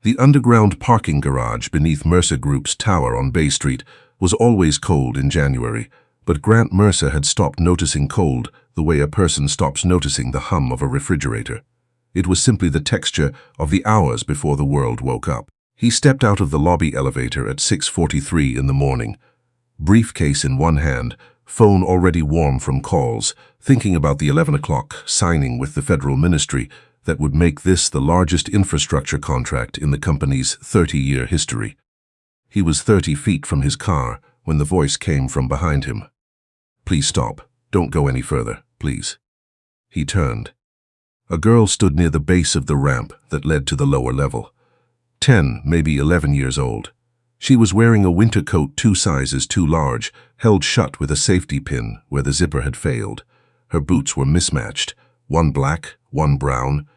The underground parking garage beneath Mercer Group's tower on Bay Street was always cold in January, but Grant Mercer had stopped noticing cold the way a person stops noticing the hum of a refrigerator. It was simply the texture of the hours before the world woke up. He stepped out of the lobby elevator at 6:43 in the morning, briefcase in one hand, phone already warm from calls, thinking about the 11 o'clock signing with the federal ministry that would make this the largest infrastructure contract in the company's 30-year history. He was 30 feet from his car when the voice came from behind him. "Please stop. Don't go any further, please." He turned. A girl stood near the base of the ramp that led to the lower level. 10, maybe 11 years old. She was wearing a winter coat 2 sizes too large, held shut with a safety pin where the zipper had failed. Her boots were mismatched, one black, one brown,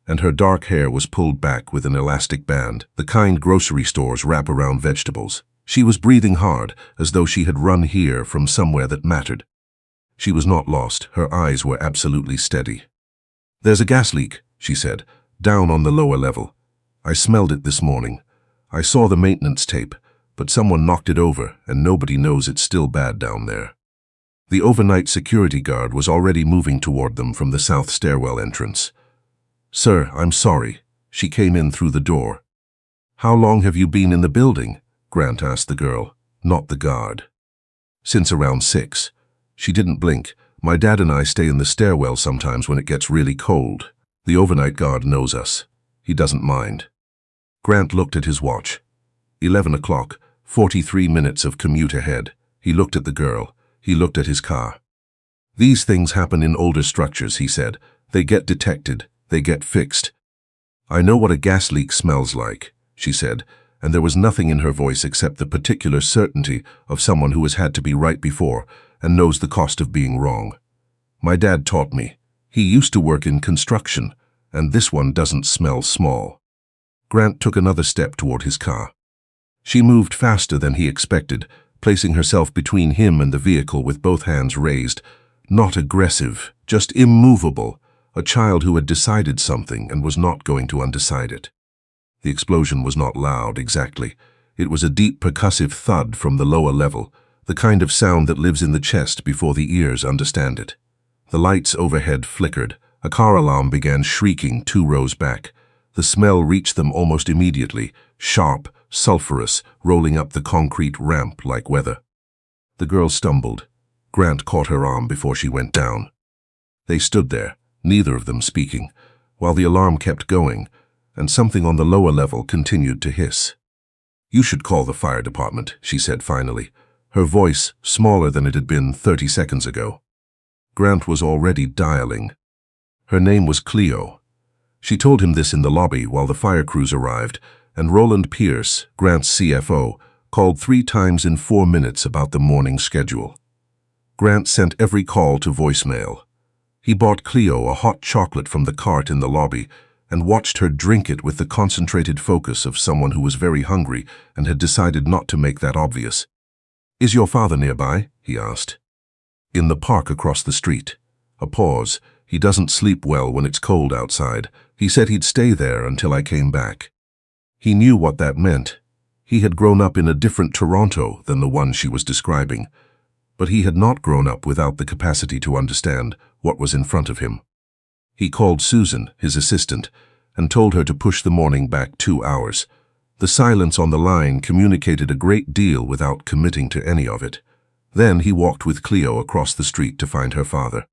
and her dark hair was pulled back with an elastic band, the kind grocery stores wrap around vegetables. She was breathing hard, as though she had run here from somewhere that mattered. She was not lost. Her eyes were absolutely steady. "There's a gas leak," she said, "down on the lower level. I smelled it this morning. I saw the maintenance tape, but someone knocked it over, and nobody knows it's still bad down there." The overnight security guard was already moving toward them from the south stairwell entrance. "Sir, I'm sorry." She came in through the door. "How long have you been in the building?" Grant asked the girl, not the guard. "Since around 6. She didn't blink. "My dad and I stay in the stairwell sometimes when it gets really cold. The overnight guard knows us. He doesn't mind." Grant looked at his watch. 11 o'clock, 43 minutes of commute ahead. He looked at the girl. He looked at his car. "These things happen in older structures," he said. "They get detected. They get fixed." "I know what a gas leak smells like," she said, and there was nothing in her voice except the particular certainty of someone who has had to be right before and knows the cost of being wrong. "My dad taught me. He used to work in construction, and this one doesn't smell small." Grant took another step toward his car. She moved faster than he expected, placing herself between him and the vehicle with both hands raised. Not aggressive, just immovable, a child who had decided something and was not going to undecide it. The explosion was not loud, exactly. It was a deep percussive thud from the lower level, the kind of sound that lives in the chest before the ears understand it. The lights overhead flickered. A car alarm began shrieking 2 rows back. The smell reached them almost immediately, sharp, sulphurous, rolling up the concrete ramp like weather. The girl stumbled. Grant caught her arm before she went down. They stood there, neither of them speaking, while the alarm kept going, and something on the lower level continued to hiss. "You should call the fire department," she said finally, her voice smaller than it had been 30 seconds ago. Grant was already dialing. Her name was Cleo. She told him this in the lobby while the fire crews arrived, and Roland Pierce, Grant's CFO, called 3 times in 4 minutes about the morning schedule. Grant sent every call to voicemail. He bought Cleo a hot chocolate from the cart in the lobby and watched her drink it with the concentrated focus of someone who was very hungry and had decided not to make that obvious. "Is your father nearby?" he asked. "In the park across the street." A pause. "He doesn't sleep well when it's cold outside. He said he'd stay there until I came back." He knew what that meant. He had grown up in a different Toronto than the one she was describing, but he had not grown up without the capacity to understand what was in front of him. He called Susan, his assistant, and told her to push the morning back 2 hours. The silence on the line communicated a great deal without committing to any of it. Then he walked with Cleo across the street to find her father.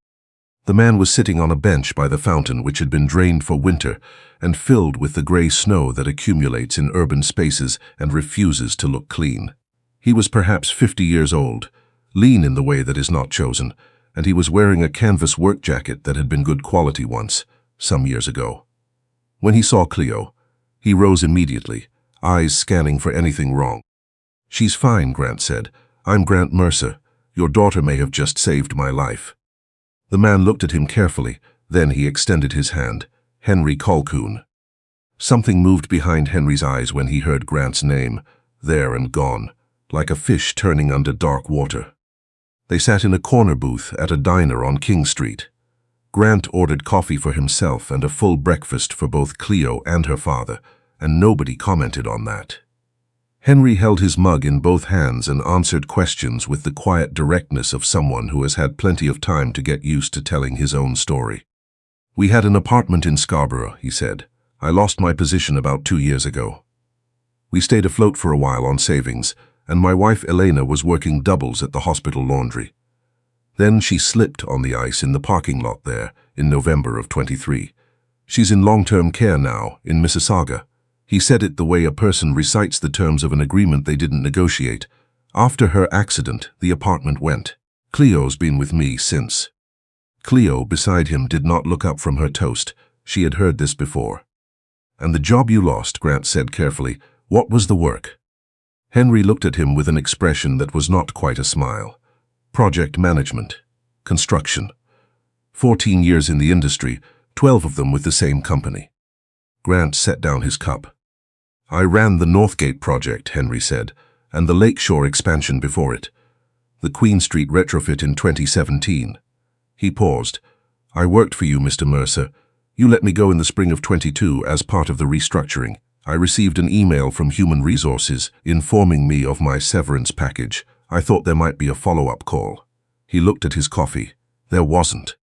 The man was sitting on a bench by the fountain which had been drained for winter and filled with the gray snow that accumulates in urban spaces and refuses to look clean. He was perhaps 50 years old, lean in the way that is not chosen, and he was wearing a canvas work jacket that had been good quality once, some years ago. When he saw Cleo, he rose immediately, eyes scanning for anything wrong. "She's fine," Grant said. "I'm Grant Mercer. Your daughter may have just saved my life." The man looked at him carefully, then he extended his hand. "Henry Colquhoun." Something moved behind Henry's eyes when he heard Grant's name, there and gone, like a fish turning under dark water. They sat in a corner booth at a diner on King Street. Grant ordered coffee for himself and a full breakfast for both Cleo and her father, and nobody commented on that. Henry held his mug in both hands and answered questions with the quiet directness of someone who has had plenty of time to get used to telling his own story. "We had an apartment in Scarborough," he said. "I lost my position about 2 years ago. We stayed afloat for a while on savings, and my wife Elena was working doubles at the hospital laundry. Then she slipped on the ice in the parking lot there in November of 23. She's in long-term care now in Mississauga." He said it the way a person recites the terms of an agreement they didn't negotiate. "After her accident, the apartment went. Cleo's been with me since." Cleo, beside him, did not look up from her toast. She had heard this before. "And the job you lost," Grant said carefully, "what was the work?" Henry looked at him with an expression that was not quite a smile. "Project management. Construction. 14 years in the industry, 12 of them with the same company." Grant set down his cup. "I ran the Northgate project," Henry said, "and the Lakeshore expansion before it. The Queen Street retrofit in 2017. He paused. "I worked for you, Mr. Mercer. You let me go in the spring of 22 as part of the restructuring. I received an email from Human Resources informing me of my severance package. I thought there might be a follow-up call." He looked at his coffee. There wasn't.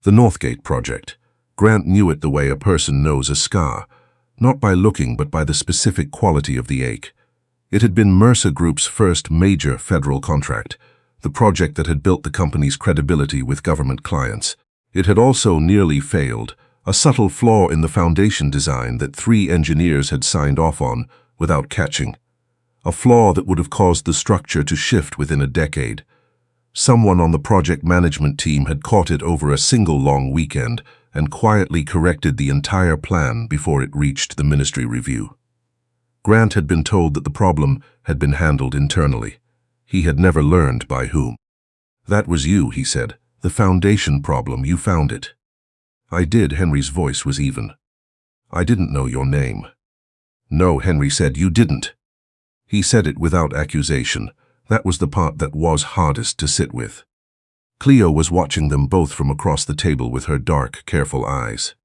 The Northgate project. Grant knew it the way a person knows a scar, not by looking but by the specific quality of the ache. It had been Mercer Group's first major federal contract, the project that had built the company's credibility with government clients. It had also nearly failed, a subtle flaw in the foundation design that 3 engineers had signed off on without catching. A flaw that would have caused the structure to shift within a decade. Someone on the project management team had caught it over a single long weekend and quietly corrected the entire plan before it reached the ministry review. Grant had been told that the problem had been handled internally. He had never learned by whom. "That was you," he said. "The foundation problem, you found it." "I did," Henry's voice was even. "I didn't know your name." "No," Henry said, "you didn't." He said it without accusation. That was the part that was hardest to sit with. Cleo was watching them both from across the table with her dark, careful eyes.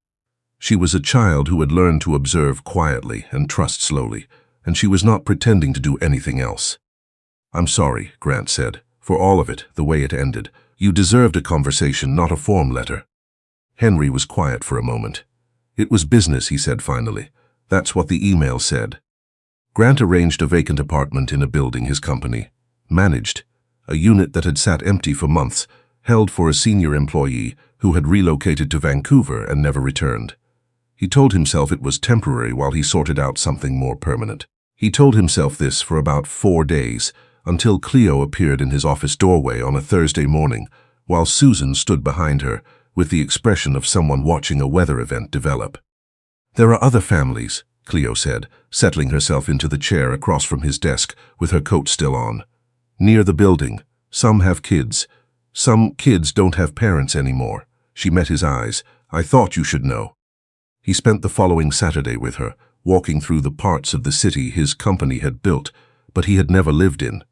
She was a child who had learned to observe quietly and trust slowly, and she was not pretending to do anything else. "I'm sorry," Grant said, "for all of it, the way it ended. You deserved a conversation, not a form letter." Henry was quiet for a moment. "It was business," he said finally. "That's what the email said." Grant arranged a vacant apartment in a building his company managed, a unit that had sat empty for months, held for a senior employee who had relocated to Vancouver and never returned. He told himself it was temporary while he sorted out something more permanent. He told himself this for about 4 days, until Cleo appeared in his office doorway on a Thursday morning, while Susan stood behind her with the expression of someone watching a weather event develop. "There are other families," Cleo said, settling herself into the chair across from his desk with her coat still on. "Near the building. Some have kids. Some kids don't have parents anymore." She met his eyes. "I thought you should know." He spent the following Saturday with her, walking through the parts of the city his company had built, but he had never lived in.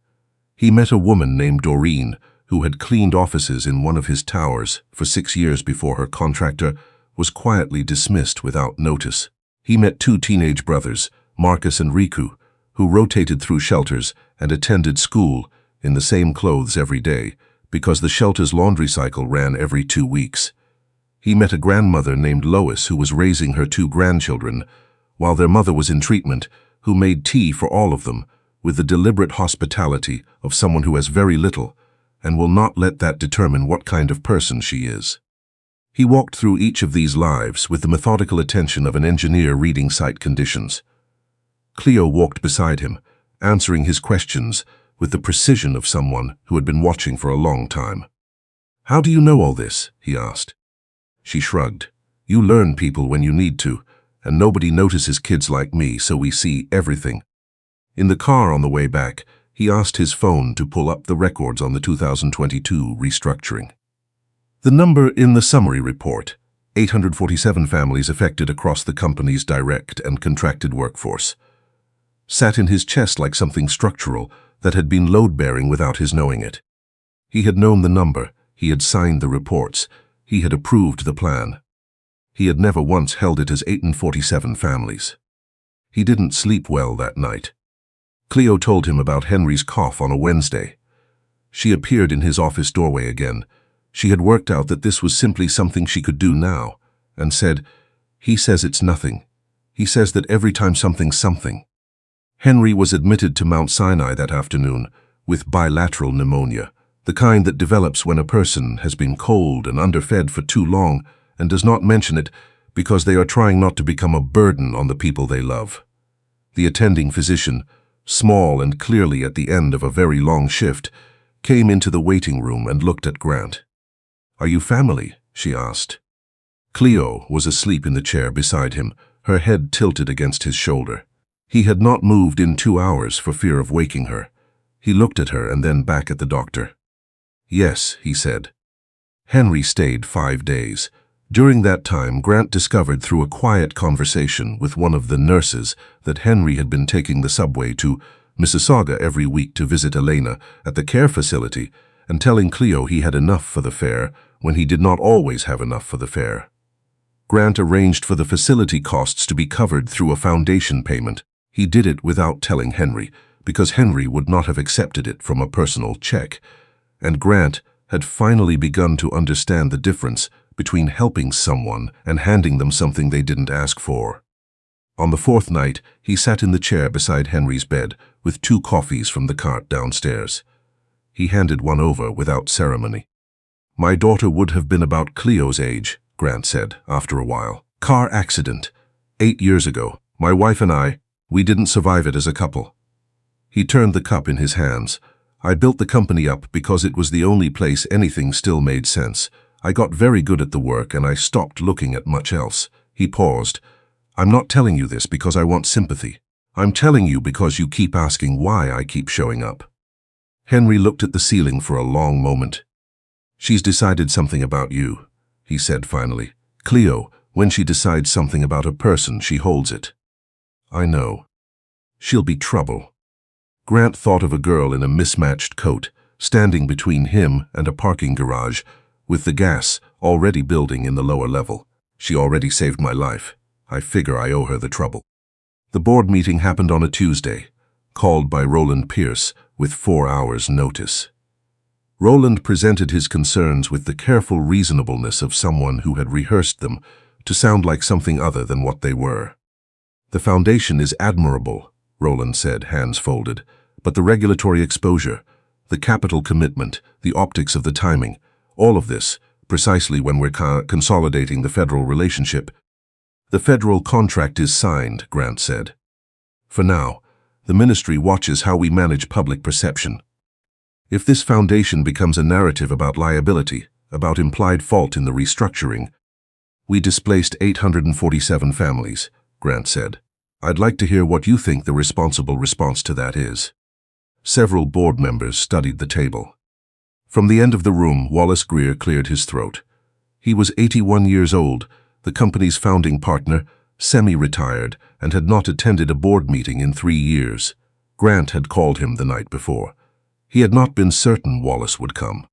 He met a woman named Doreen, who had cleaned offices in one of his towers for 6 years before her contractor was quietly dismissed without notice. He met 2 teenage brothers, Marcus and Riku, who rotated through shelters and attended school in the same clothes every day, because the shelter's laundry cycle ran every 2 weeks. He met a grandmother named Lois who was raising her 2 grandchildren, while their mother was in treatment, who made tea for all of them, with the deliberate hospitality of someone who has very little and will not let that determine what kind of person she is. He walked through each of these lives with the methodical attention of an engineer reading site conditions. Cleo walked beside him, answering his questions with the precision of someone who had been watching for a long time. "How do you know all this?" he asked. She shrugged. "You learn people when you need to, and nobody notices kids like me, so we see everything." In the car on the way back, he asked his phone to pull up the records on the 2022 restructuring. The number in the summary report, 847 families affected across the company's direct and contracted workforce, sat in his chest like something structural that had been load-bearing without his knowing it. He had known the number, he had signed the reports, he had approved the plan. He had never once held it as 847 families. He didn't sleep well that night. Cleo told him about Henry's cough on a Wednesday. She appeared in his office doorway again. She had worked out that this was simply something she could do now, and said, "He says it's nothing. He says that every time something's something." Henry was admitted to Mount Sinai that afternoon with bilateral pneumonia, the kind that develops when a person has been cold and underfed for too long and does not mention it because they are trying not to become a burden on the people they love. The attending physician, small and clearly at the end of a very long shift, came into the waiting room and looked at Grant. "Are you family?" she asked. Cleo was asleep in the chair beside him, her head tilted against his shoulder. He had not moved in 2 hours for fear of waking her. He looked at her and then back at the doctor. "Yes," he said. Henry stayed 5 days. During that time, Grant discovered through a quiet conversation with one of the nurses that Henry had been taking the subway to Mississauga every week to visit Elena at the care facility and telling Cleo he had enough for the fare when he did not always have enough for the fare. Grant arranged for the facility costs to be covered through a foundation payment. He did it without telling Henry, because Henry would not have accepted it from a personal check, and Grant had finally begun to understand the difference between helping someone and handing them something they didn't ask for. On the 4th night, he sat in the chair beside Henry's bed with 2 coffees from the cart downstairs. He handed one over without ceremony. "My daughter would have been about Cleo's age," Grant said after a while. "Car accident. 8 years ago. My wife and we didn't survive it as a couple." He turned the cup in his hands. "I built the company up because it was the only place anything still made sense. I got very good at the work and I stopped looking at much else." He paused. "I'm not telling you this because I want sympathy. I'm telling you because you keep asking why I keep showing up." Henry looked at the ceiling for a long moment. "She's decided something about you," he said finally. "Cleo, when she decides something about a person, she holds it." "I know. She'll be trouble." Grant thought of a girl in a mismatched coat, standing between him and a parking garage, with the gas already building in the lower level. "She already saved my life. I figure I owe her the trouble." The board meeting happened on a Tuesday, called by Roland Pierce with 4 hours' notice. Roland presented his concerns with the careful reasonableness of someone who had rehearsed them to sound like something other than what they were. "The foundation is admirable," Roland said, hands folded, "but the regulatory exposure, the capital commitment, the optics of the timing, all of this, precisely when we're consolidating the federal relationship." "The federal contract is signed," Grant said. "For now, the ministry watches how we manage public perception. If this foundation becomes a narrative about liability, about implied fault in the restructuring—" "We displaced 847 families," Grant said. "I'd like to hear what you think the responsible response to that is." Several board members studied the table. From the end of the room, Wallace Greer cleared his throat. He was 81 years old, the company's founding partner, semi-retired, and had not attended a board meeting in 3 years. Grant had called him the night before. He had not been certain Wallace would come.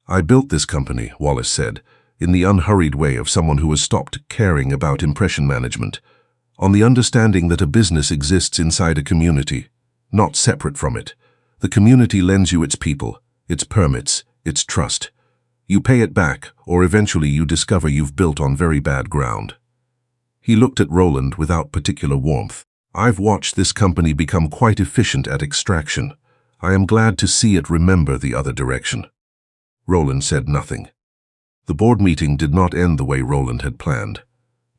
"I built this company," Wallace said, in the unhurried way of someone who has stopped caring about impression management, on the understanding that a business exists inside a community, not separate from it. The community lends you its people, its permits, its trust. You pay it back, or eventually you discover you've built on very bad ground." He looked at Roland without particular warmth. "I've watched this company become quite efficient at extraction. I am glad to see it remember the other direction." Roland said nothing. The board meeting did not end the way Roland had planned.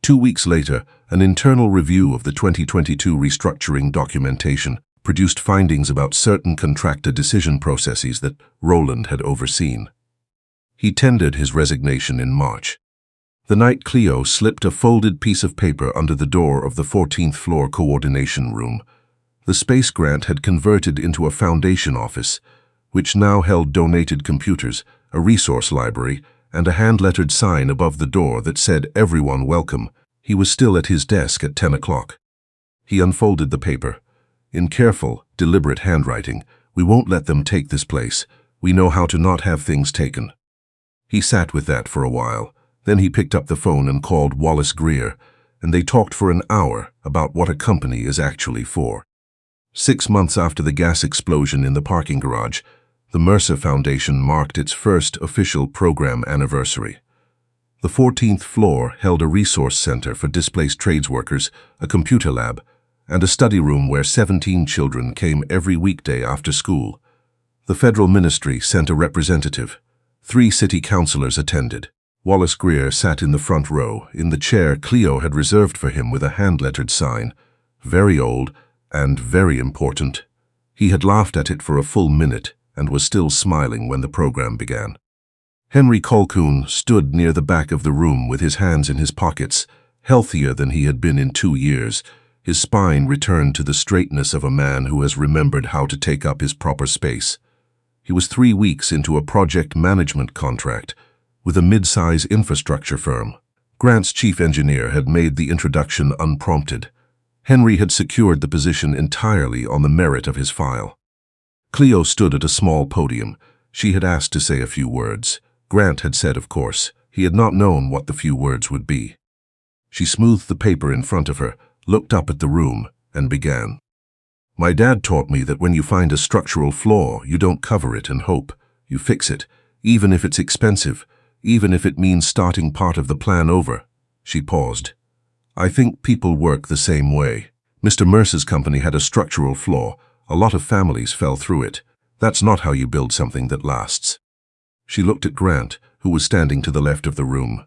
2 weeks later, an internal review of the 2022 restructuring documentation produced findings about certain contractor decision processes that Roland had overseen. He tendered his resignation in March. The night Cleo slipped a folded piece of paper under the door of the 14th floor coordination room. The space Grant had converted into a foundation office, which now held donated computers, a resource library, and a hand-lettered sign above the door that said "Everyone welcome." He was still at his desk at 10 o'clock. He unfolded the paper. In careful, deliberate handwriting, "We won't let them take this place. We know how to not have things taken." He sat with that for a while. Then he picked up the phone and called Wallace Greer, and they talked for an hour about what a company is actually for. 6 months after the gas explosion in the parking garage, the Mercer Foundation marked its first official program anniversary. The 14th floor held a resource center for displaced trades workers, a computer lab, and a study room where 17 children came every weekday after school. The federal ministry sent a representative. 3 city councilors attended. Wallace Greer sat in the front row, in the chair Cleo had reserved for him with a hand-lettered sign. Very old and very important. He had laughed at it for a full minute and was still smiling when the program began. Henry Colquhoun stood near the back of the room with his hands in his pockets, healthier than he had been in 2 years. His spine returned to the straightness of a man who has remembered how to take up his proper space. He was 3 weeks into a project management contract with a mid-size infrastructure firm. Grant's chief engineer had made the introduction unprompted. Henry had secured the position entirely on the merit of his file. Cleo stood at a small podium. She had asked to say a few words. Grant had said, of course. He had not known what the few words would be. She smoothed the paper in front of her, looked up at the room, and began. My dad taught me that when you find a structural flaw, you don't cover it and hope. You fix it, even if it's expensive, even if it means starting part of the plan over. She paused. I think people work the same way. Mr. Mercer's company had a structural flaw. A lot of families fell through it. That's not how you build something that lasts. She looked at Grant, who was standing to the left of the room.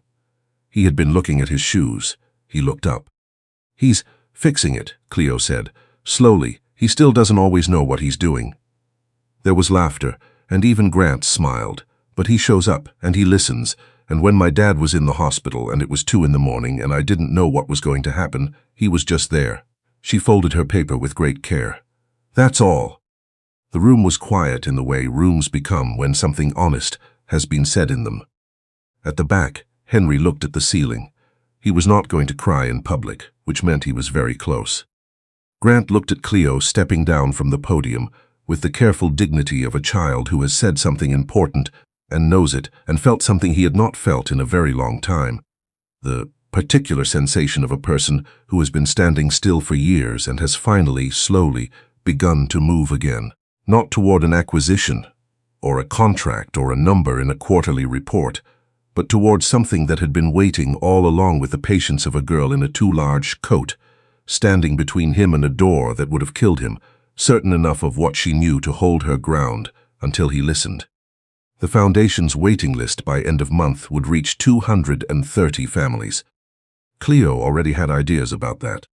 He had been looking at his shoes. He looked up. He's fixing it, Cleo said. Slowly. He still doesn't always know what he's doing. There was laughter, and even Grant smiled. But he shows up, and he listens, and when my dad was in the hospital and it was 2 in the morning and I didn't know what was going to happen, he was just there. She folded her paper with great care. That's all. The room was quiet in the way rooms become when something honest has been said in them. At the back, Henry looked at the ceiling. He was not going to cry in public, which meant he was very close. Grant looked at Cleo stepping down from the podium with the careful dignity of a child who has said something important and knows it and felt something he had not felt in a very long time. The particular sensation of a person who has been standing still for years and has finally, slowly, begun to move again. Not toward an acquisition, or a contract, or a number in a quarterly report, but toward something that had been waiting all along with the patience of a girl in a too large coat, standing between him and a door that would have killed him, certain enough of what she knew to hold her ground until he listened. The foundation's waiting list by end of month would reach 230 families. Cleo already had ideas about that.